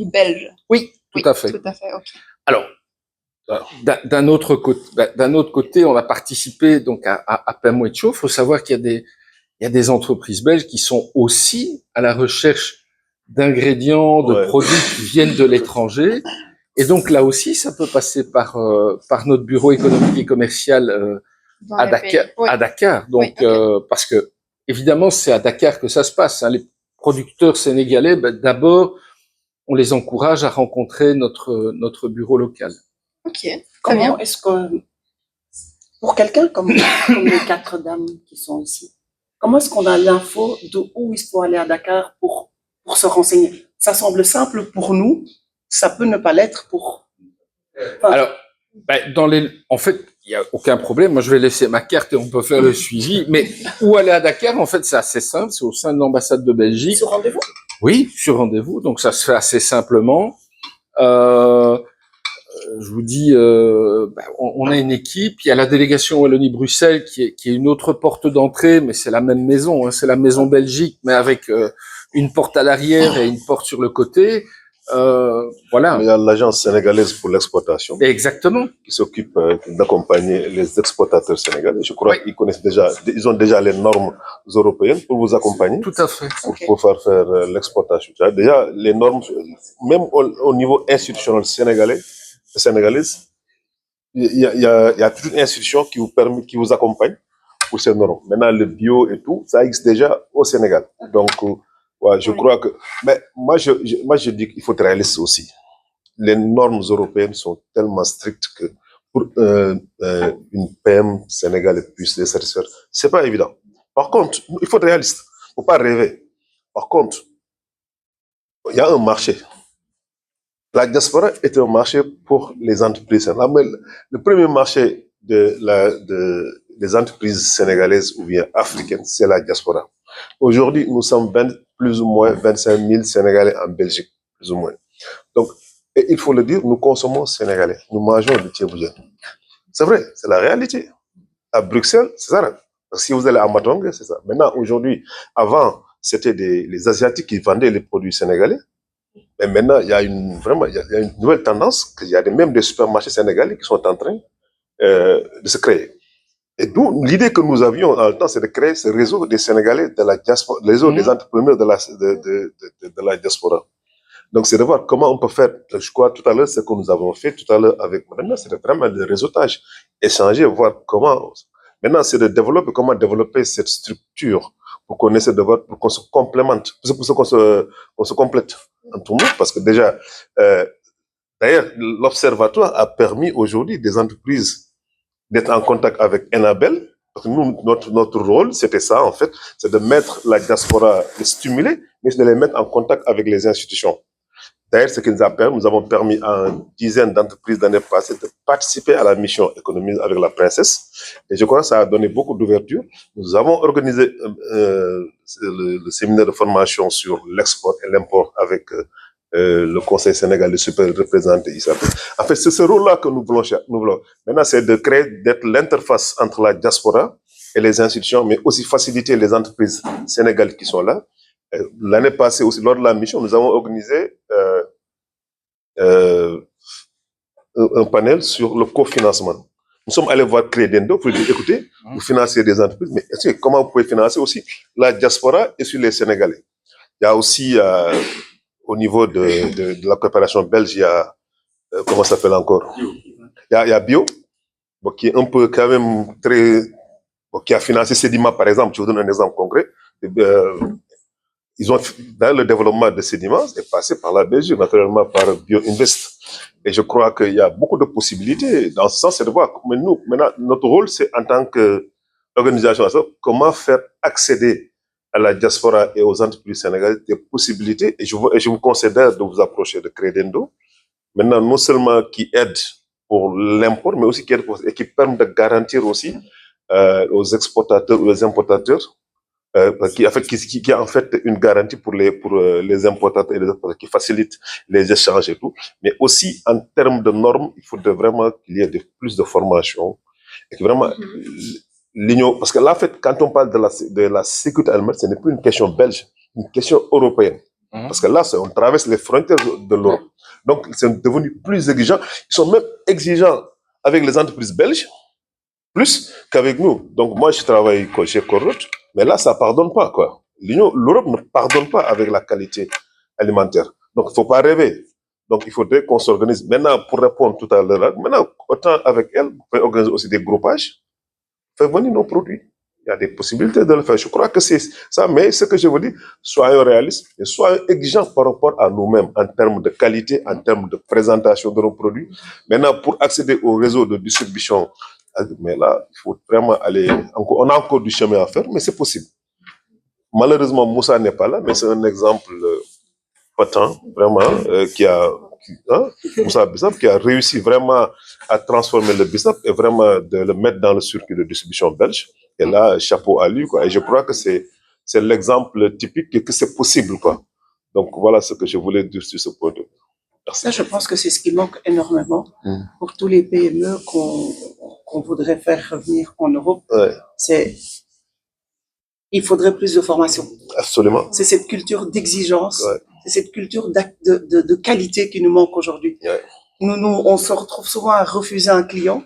produits belges. Oui, tout à fait. Tout à fait, ok. Alors, d'un autre côté, on a participé donc à Pain Chaud. Il faut savoir qu'il y a des entreprises belges qui sont aussi à la recherche d'ingrédients, de produits qui viennent de l'étranger. Et donc là aussi, ça peut passer par notre bureau économique et commercial à Dakar. Oui. À Dakar. Donc parce que évidemment, c'est à Dakar que ça se passe. Hein. Les producteurs sénégalais, d'abord, on les encourage à rencontrer notre bureau local. Ok. Comment est-ce que, pour quelqu'un comme les 4 dames qui sont ici, comment est-ce qu'on a l'info de où il faut aller à Dakar pour se renseigner? Ça semble simple pour nous, ça peut ne pas l'être pour... Enfin, alors, en fait, il n'y a aucun problème. Moi, je vais laisser ma carte et on peut faire le suivi. Mais où aller à Dakar, en fait, c'est assez simple. C'est au sein de l'ambassade de Belgique. Sur rendez-vous? Oui, sur rendez-vous. Donc, ça se fait assez simplement. Je vous dis, on a une équipe. Il y a la délégation Wallonie-Bruxelles qui est une autre porte d'entrée, mais c'est la même maison. Hein, c'est la maison Belgique, mais avec une porte à l'arrière et une porte sur le côté. Voilà. Il y a l'agence sénégalaise pour l'exportation. Exactement. Qui s'occupe d'accompagner les exportateurs sénégalais. Je crois qu'ils connaissent déjà, ils ont déjà les normes européennes pour vous accompagner. Tout à fait. Pour pouvoir faire l'exportation. Déjà, les normes, même au niveau institutionnel sénégalaise, il y a toute une institution qui vous permet, qui vous accompagne pour ces normes. Maintenant, le bio et tout, ça existe déjà au Sénégal. Donc, ouais, je crois que, mais moi, je dis qu'il faut être réaliste aussi. Les normes européennes sont tellement strictes que pour une PM sénégalaise puisse les satisfaire, c'est pas évident. Par contre, il faut être réaliste. Faut pas rêver. Par contre, il y a un marché. La diaspora est un marché pour les entreprises. Le premier marché des entreprises sénégalaises ou bien africaines, c'est la diaspora. Aujourd'hui, nous sommes plus ou moins 25 000 Sénégalais en Belgique, plus ou moins. Donc, et il faut le dire, nous consommons sénégalais. Nous mangeons du thieboudian. C'est vrai, c'est la réalité. À Bruxelles, c'est ça. Parce que si vous allez à Matong, c'est ça. Maintenant, aujourd'hui, avant, c'était les Asiatiques qui vendaient les produits sénégalais. Mais maintenant, il y a une nouvelle tendance, qu'il y a même des supermarchés sénégalais qui sont en train de se créer. Et d'où l'idée que nous avions en le temps, c'est de créer ce réseau des Sénégalais de la diaspora, le réseau des entrepreneurs de la diaspora. Donc, c'est de voir comment on peut faire, je crois, tout à l'heure, ce que nous avons fait tout à l'heure avec Madame, c'était vraiment le réseautage, échanger, voir comment. Maintenant, c'est de développer, comment développer cette structure pour qu'on essaie de voir, pour qu'on se complémente, pour qu'on se complète en tout le monde, parce que déjà, d'ailleurs, l'observatoire a permis aujourd'hui des entreprises d'être en contact avec Enabel, parce que nous, notre rôle, c'était ça, en fait, c'est de mettre la diaspora, de stimuler, mais de les mettre en contact avec les institutions. D'ailleurs, ce qui nous a permis, nous avons permis à une dizaine d'entreprises l'année passée de participer à la mission économique avec la princesse. Et je crois que ça a donné beaucoup d'ouverture. Nous avons organisé le séminaire de formation sur l'export et l'import avec le Conseil sénégalais super représenté ici. En fait, c'est ce rôle-là que nous voulons. Maintenant, c'est de créer, d'être l'interface entre la diaspora et les institutions, mais aussi faciliter les entreprises sénégalaises qui sont là. L'année passée aussi, lors de la mission, nous avons organisé un panel sur le cofinancement. Nous sommes allés voir Credendo pour dire, écoutez, vous financez des entreprises, mais comment vous pouvez financer aussi la diaspora et sur les Sénégalais. Il y a aussi, au niveau de la coopération belge, il y a, comment ça s'appelle encore? Il y a Bio, qui est un peu quand même qui a financé Sedima, par exemple. Je vous donne un exemple concret. Ils ont, dans le développement de Sedima, c'est passé par la Belgique, naturellement par BioInvest. Et je crois qu'il y a beaucoup de possibilités. Dans ce sens, c'est de voir. Mais nous, maintenant, notre rôle, c'est en tant qu'organisation, comment faire accéder à la diaspora et aux entreprises sénégalaises des possibilités. Et je vous considère de vous approcher de Credendo. Maintenant, non seulement qui aide pour l'import, mais aussi qui aide et qui permet de garantir aussi aux exportateurs ou aux importateurs qui a en fait une garantie pour les importateurs et les exportateurs, qui facilite les échanges et tout. Mais aussi, en termes de normes, il faudrait vraiment qu'il y ait plus de formation. Et que vraiment, l'Union, parce que là, en fait, quand on parle de la sécurité alimentaire, ce n'est plus une question belge, une question européenne. Parce que là, on traverse les frontières de l'Europe. Donc, c'est devenu plus exigeant. Ils sont même exigeants avec les entreprises belges, plus qu'avec nous. Donc, moi, je travaille chez Corrot, mais là, ça pardonne pas, quoi. L'Europe ne pardonne pas avec la qualité alimentaire. Donc, il faut pas rêver. Donc, il faudrait qu'on s'organise. Maintenant, pour répondre tout à l'heure, maintenant, autant avec elle, vous pouvez organiser aussi des groupages, faire venir nos produits. Il y a des possibilités de le faire. Je crois que c'est ça. Mais ce que je veux dire, soyons réalistes et soyons exigeants par rapport à nous-mêmes en termes de qualité, en termes de présentation de nos produits. Maintenant, pour accéder au réseau de distribution, mais là, il faut vraiment aller. On a encore du chemin à faire, mais c'est possible. Malheureusement, Moussa n'est pas là, mais c'est un exemple patent, vraiment, Moussa Bissap, qui a réussi vraiment à transformer le Bissap et vraiment de le mettre dans le circuit de distribution belge. Et là, chapeau à lui, quoi. Et je crois que c'est l'exemple typique et que c'est possible, quoi. Donc, voilà ce que je voulais dire sur ce point. Merci. Ça, je pense que c'est ce qui manque énormément pour tous les PME qu'on voudrait faire revenir en Europe. Ouais. Il faudrait plus de formation. Absolument. C'est cette culture d'exigence, Ouais. c'est cette culture de qualité qui nous manque aujourd'hui. Ouais. On se retrouve souvent à refuser un client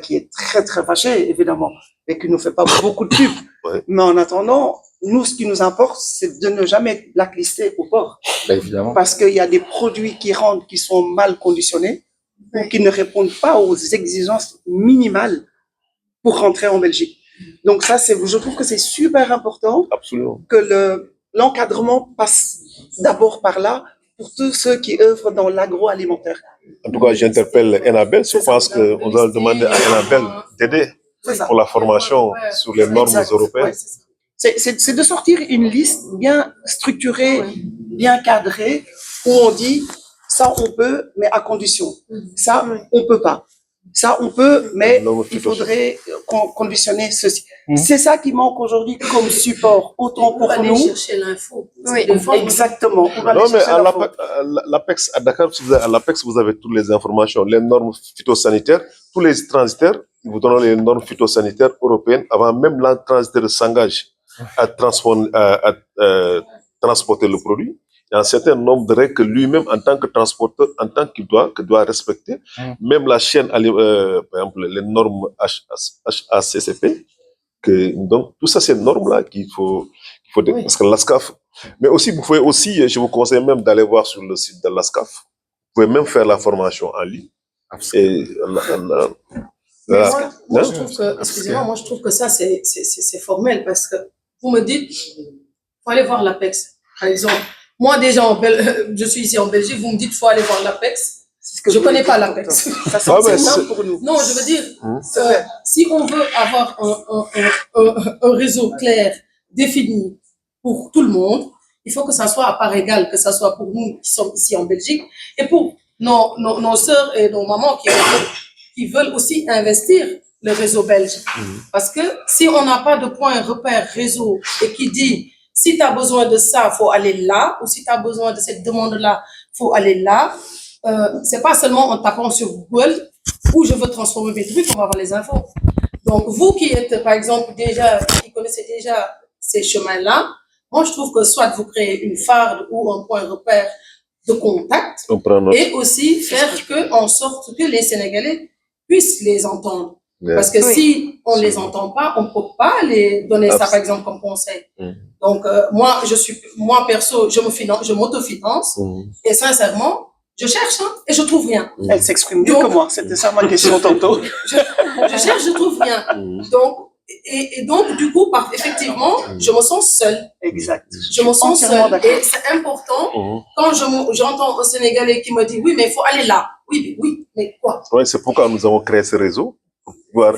qui est très, très fâché, évidemment, et qui nous fait pas beaucoup de pub. Ouais. Mais en attendant, nous, ce qui nous importe, c'est de ne jamais être blacklisté au port. Évidemment. Parce qu'il y a des produits qui rentrent, qui sont mal conditionnés, ou qui ne répondent pas aux exigences minimales pour rentrer en Belgique. Donc ça, je trouve que c'est super important. Absolument. Que l'encadrement passe d'abord par là pour tous ceux qui œuvrent dans l'agroalimentaire. En tout cas, j'interpelle Enabel. Je pense qu'on doit demander à Enabel d'aider pour la formation sur les normes européennes. C'est de sortir une liste bien structurée, bien cadrée, où on dit ça on peut, mais à condition. Ça on peut pas. Ça on peut, mais il faudrait conditionner ceci. C'est ça qui manque aujourd'hui comme support, autant pour nous. Aller chercher l'info. Oui, exactement. Non, mais à l'APEX, à Dakar, à l'APEX, vous avez toutes les informations, les normes phytosanitaires. Tous les transitaires, ils vous donnent les normes phytosanitaires européennes avant même le transitaire s'engage à transporter le produit. Il y a un certain nombre de règles que lui-même, en tant que transporteur, en tant qu'il doit respecter. Même la chaîne, par exemple, les normes HACCP. Donc, tout ça, c'est une norme-là qu'il faut parce que l'ASCAF. Mais aussi, vous pouvez aussi, je vous conseille même d'aller voir sur le site de l'ASCAF. Vous pouvez même faire la formation en ligne. Et moi, je trouve que, excusez-moi, moi, je trouve que ça, c'est formel parce que vous me dites, faut aller voir l'APEX, par exemple. Moi, déjà, je suis ici en Belgique, vous me dites, faut aller voir l'APEX. Je connais pas l'APEX. Ça, c'est simple pour nous. Non, je veux dire, si on veut avoir un réseau clair, défini pour tout le monde, il faut que ça soit à part égale, que ça soit pour nous qui sommes ici en Belgique et pour nos sœurs et nos mamans qui veulent aussi investir le réseau belge. Parce que si on n'a pas de point repère réseau et qui dit si tu as besoin de ça, faut aller là, ou si tu as besoin de cette demande-là, faut aller là, c'est pas seulement en tapant sur Google où je veux transformer mes trucs, on va avoir les infos. Donc, vous qui êtes, par exemple, qui connaissez déjà ces chemins-là, moi, je trouve que soit vous créez une farde ou un point repère de contact et aussi faire en sorte que les Sénégalais puissent les entendre. Parce que si on les entend pas, on peut pas les donner ça, par exemple, comme conseil. Donc, moi, perso, je m'autofinance et sincèrement, je cherche et je trouve rien. Elle s'exprime mieux que moi, c'était ça ma question tantôt. Je cherche, je trouve rien. Donc, donc, du coup, effectivement, je me sens seule. Exact. Je me sens seule. Et c'est important quand j'entends un Sénégalais qui me dit oui, mais il faut aller là. Oui, mais quoi? Oui, c'est pourquoi nous avons créé ce réseau. Pour pouvoir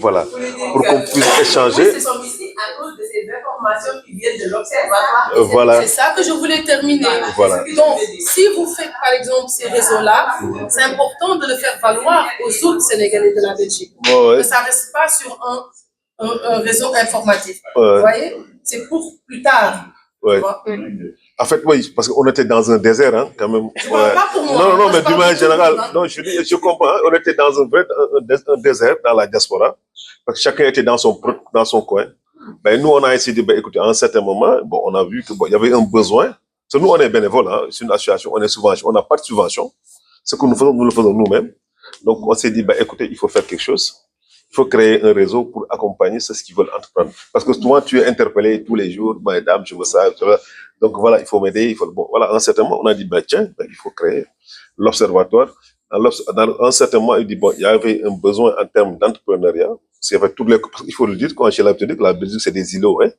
voilà, pour qu'on puisse échanger. Ils sont ici à cause de ces informations qui viennent de l'Observatoire. Voilà. C'est ça que je voulais terminer. Voilà. Donc, si vous faites par exemple ces réseaux-là, c'est important de le faire valoir aux autres Sénégalais de la Belgique. Que ça ne reste pas sur un réseau informatif. Vous voyez? C'est pour plus tard. Ouais. En fait, oui, parce qu'on était dans un désert, hein, quand même. Pas pour moi. Non, mais d'une manière générale, non, je comprends. Hein, on était dans un désert, dans la diaspora, parce que chacun était dans son coin. Ben, nous, on a essayé de, écoutez, à un certain moment, bon, on a vu que, bon, il y avait un besoin Parce que nous, on est bénévoles, hein, c'est une association, on est subvention, on n'a pas de subvention. Ce que nous faisons, nous le faisons nous-mêmes. Donc, on s'est dit, bah, écoutez, il faut faire quelque chose. Il faut créer un réseau pour accompagner ceux qui veulent entreprendre. Parce que souvent, tu es interpellé tous les jours, madame, je veux ça, tu vois. Donc voilà, il faut m'aider, il faut, bon, voilà, à un certain moment, on a dit, bah, tiens, bah, il faut créer l'observatoire. Dans un certain moment, il dit, bon, il y avait un besoin en termes d'entrepreneuriat. Il faut le dire, quand j'ai l'habitude de dire que la Belgique, c'est des îlots, hein.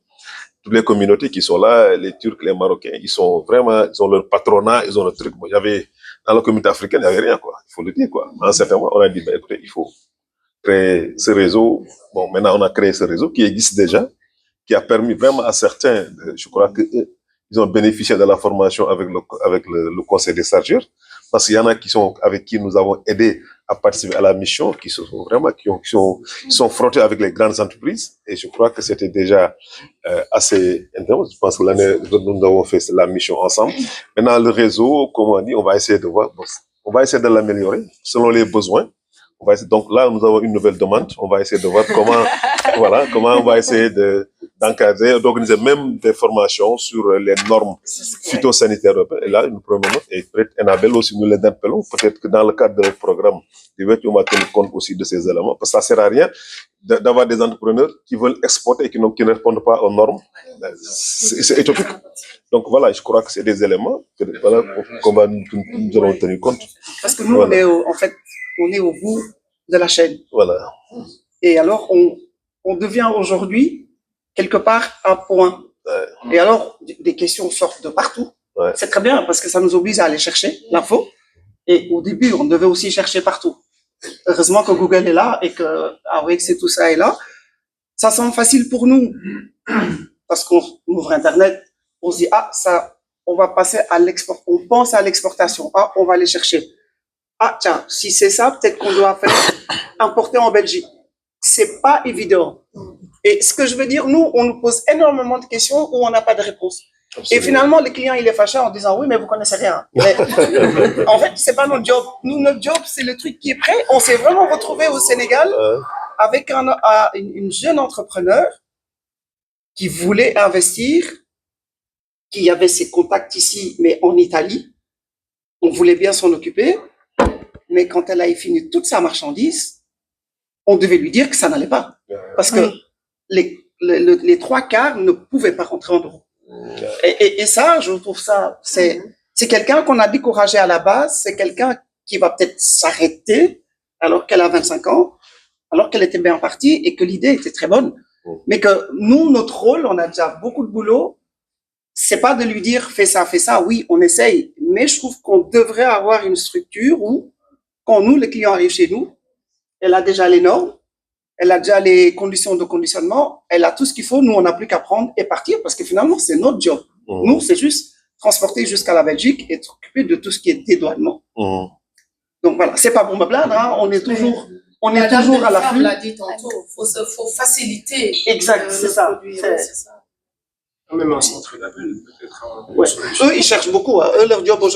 Toutes les communautés qui sont là, les Turcs, les Marocains, ils ont leur patronat, ils ont leur truc. Bon, dans la communauté africaine, il n'y avait rien, quoi. Il faut le dire, quoi. À un certain moment, on a dit, bah, écoutez, il faut créer ce réseau. Bon, maintenant, on a créé ce réseau qui existe déjà, qui a permis vraiment à certains, je crois que ils ont bénéficié de la formation avec le conseil des chargeurs, parce qu'il y en a avec qui nous avons aidé à participer à la mission, qui sont frottés avec les grandes entreprises, et je crois que c'était déjà assez intéressant. Je pense que l'année, nous avons fait la mission ensemble. Maintenant, le réseau, comme on dit, on va essayer de l'améliorer selon les besoins. Donc là, nous avons une nouvelle demande. On va essayer de voir comment on va essayer d'encadrer, d'organiser même des formations sur les normes phytosanitaires. Et là, nous prenons note, et peut-être Annabelle aussi, nous les appelons. Peut-être que dans le cadre de notre programme, on va tenir compte aussi de ces éléments. Parce que ça sert à rien d'avoir des entrepreneurs qui veulent exporter et qui ne répondent pas aux normes. C'est utopique. Donc voilà, je crois que c'est des éléments qu'on nous allons tenir compte. Parce que nous, on est au bout de la chaîne. Voilà. Et alors, on devient aujourd'hui, quelque part, un point. Ouais. Et alors, des questions sortent de partout. Ouais. C'est très bien, parce que ça nous oblige à aller chercher l'info. Et au début, on devait aussi chercher partout. Heureusement que Google est là et que Awix et tout ça est là. Ça semble facile pour nous. Parce qu'on ouvre Internet, on se dit, on va passer à l'export. On pense à l'exportation. On va aller chercher. Tiens, si c'est ça, peut-être qu'on doit importer en Belgique. C'est pas évident. Et ce que je veux dire, nous, on nous pose énormément de questions où on n'a pas de réponse. Absolument. Et finalement, le client, il est fâché en disant, oui, mais vous connaissez rien. Mais, en fait, c'est pas notre job. Nous, notre job, c'est le truc qui est prêt. On s'est vraiment retrouvé au Sénégal avec une jeune entrepreneur qui voulait investir, qui avait ses contacts ici, mais en Italie. On voulait bien s'en occuper. Mais quand elle a fini toute sa marchandise, on devait lui dire que ça n'allait pas. Parce que les trois quarts ne pouvaient pas rentrer en euros. Et ça, je trouve ça, c'est quelqu'un qu'on a découragé à la base, c'est quelqu'un qui va peut-être s'arrêter alors qu'elle a 25 ans, alors qu'elle était bien partie et que l'idée était très bonne. Mais que nous, notre rôle, on a déjà beaucoup de boulot, c'est pas de lui dire fais ça, oui, on essaye. Mais je trouve qu'on devrait avoir une structure où, quand nous, le client arrive chez nous, elle a déjà les normes, elle a déjà les conditions de conditionnement, elle a tout ce qu'il faut, nous, on n'a plus qu'à prendre et partir parce que finalement, c'est notre job. Nous, c'est juste transporter jusqu'à la Belgique et s'occuper de tout ce qui est dédouanement. Donc voilà, c'est pas pour me plaindre, hein, on est toujours à l'affût. l'a dit tantôt, faut faciliter. Exact, c'est ça. Même un centre d'appel, peut-être. Ouais. Eux, ils cherchent beaucoup. Eux, leur job aujourd'hui,